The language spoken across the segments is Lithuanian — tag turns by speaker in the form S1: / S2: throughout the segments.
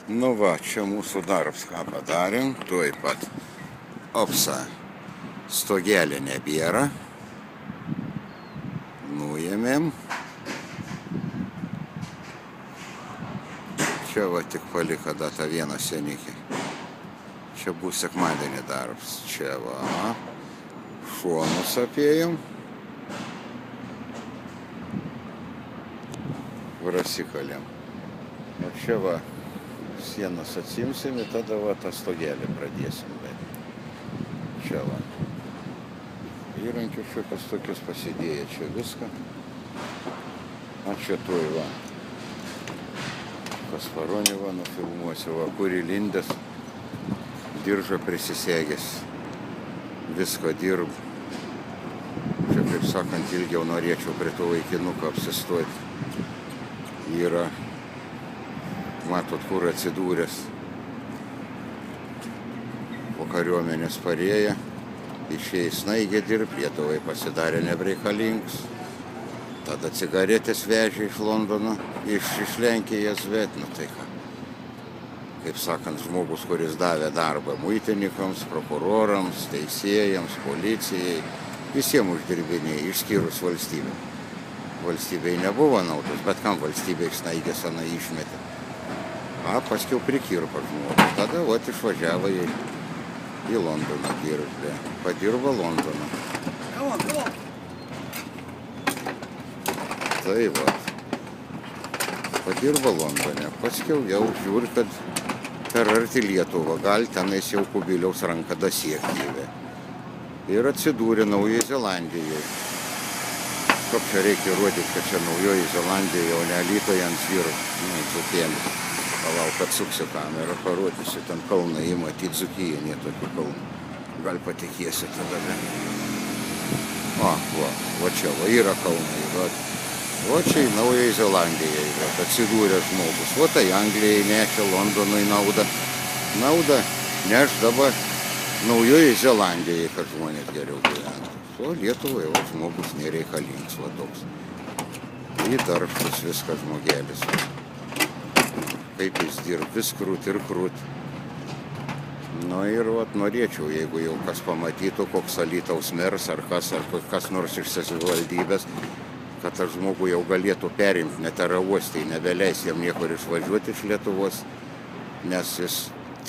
S1: Nu va, čia mūsų darbs, ką padarėm, tuoj pat. Opsa, stogelė nebėra. Nuėmėm. Čia va tik palika datą vieną senikį. Čia bus sekmadienį darbs. Čia va, šonus apėjom. Rasikalėm. O čia va, sienas atsimsim ir tada va tą stogelį pradėsim. Čia va. Įrankius šiokius tokius pasidėję čia viską. O čia tuoj va. Kasparonį va nufilmuosiu, va, kur įlindęs, diržą prisisegęs. Visko dirb. Čia, kaip sakant, ilgiau norėčiau prie to vaikinuko apsistoti. Yra, matot, kur atsidūręs. Po kariuomenės parėję, išėjo į snaigę dirbt, Lietuvai pasidarė nebreikalingas. Tada cigaretės vežė iš Londono, iš Lenkijos, bet, nu tai ką. Kaip sakant, žmogus, kuris davė darbą muitininkams, prokurorams, teisėjams, policijai, visiems uždirbinėjai, išskyrus valstybę. Valstybei nebuvo naudos, bet kam valstybė iš snaigės senai išmetė. A, paskiau prikirpo žmogų. Tada vat išvažiavo į Londoną dirbti. Padirbo Londoną. Tai vat. Padirbo Londone. Paskiau jau žiūri, kad per arti Lietuvą gal tenais jau Kubiliaus ranką dasiekti. Ir atsidūrė Naujoje Zelandijoje. Kaip čia reikia rodyti, kad čia Naujoji Zelandija, o ne Alytoje ant Svyro, Dzūkėlis. Palauk, atsuksiu kamerą, parodysiu, ten kalną įmatyti Dzūkiją, ne tokių kalnų. Gal patikėsi tada, ne? Va čia, va yra kalnai, va čia į Naujoje Zelandijoje, atsidūrė žmogus. Va tai Anglijai nešė, Londonui naudą. Naudą neš dabar Naujoje Zelandijoje, kad žmonės geriau gyventų. O Lietuvai jau žmogus nereikalingas, va toks. Įdarbštus viskas žmogelis. Kaip jis dirb, vis krūt ir krūt. Nu ir vat norėčiau, jeigu jau kas pamatytų, koks Alytaus meras ar kas nors iš savivaldybės, kad tas žmogų jau galėtų perimti, net aerouostį, nebeleis jam niekur išvažiuoti iš Lietuvos, nes jis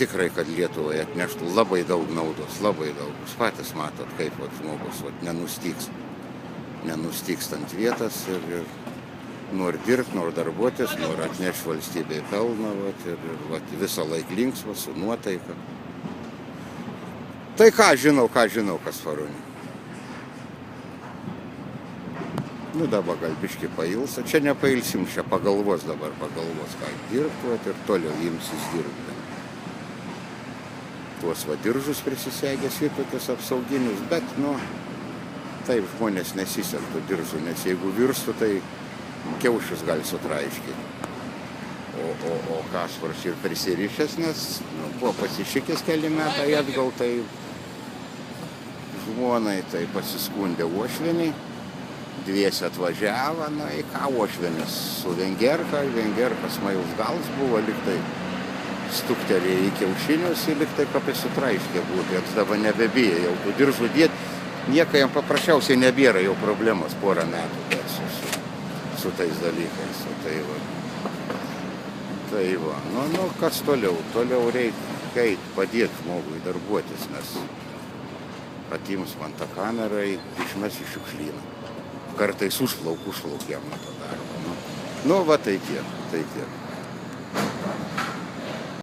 S1: tikrai, kad Lietuvai atneštų labai daug naudos, labai daug. Jūs patys matot, kaip žmogus nenustyks. Nenustyks ant vietas ir nori dirbti, nori darbuotis, nori atnešti valstybei pelną ir visą laiką linksmą su nuotaika. Tai ką žinau, Kasparonį. Nu dabar gal biškį pailsa. Čia nepailsim, čia pagalvos, ką dirbti ir toliau imsis dirbti. Tuos diržus prisisegęs ir tokius apsauginius, bet, nu, taip žmonės nesisegtų diržų, nes jeigu virstų, tai kiaušius gali sutraiškyti. O Kasparas ir prisirišęs, nes buvo pasišykęs keli metai atgal, tai žmonai tai pasiskundė uošvieniai, dviese atvažiavo, na į ką uošvienis su Vengerkas majaus gals buvo liktai. Stuktelė į kiaušinius ir liktai kapė sutraiškė būtų, jiems dabar nebebija jau tų diržų dėti, nieko jam paprasčiausiai nebėra jau problemas porą metų su tais dalykais. Tai va, nu kas toliau reikia padėti žmogui darbuotis, nes atims man tą kamerą ir išmes į šiukšlyną. Kartais užplauk jam nuo to darbo. Nu va tai tiek.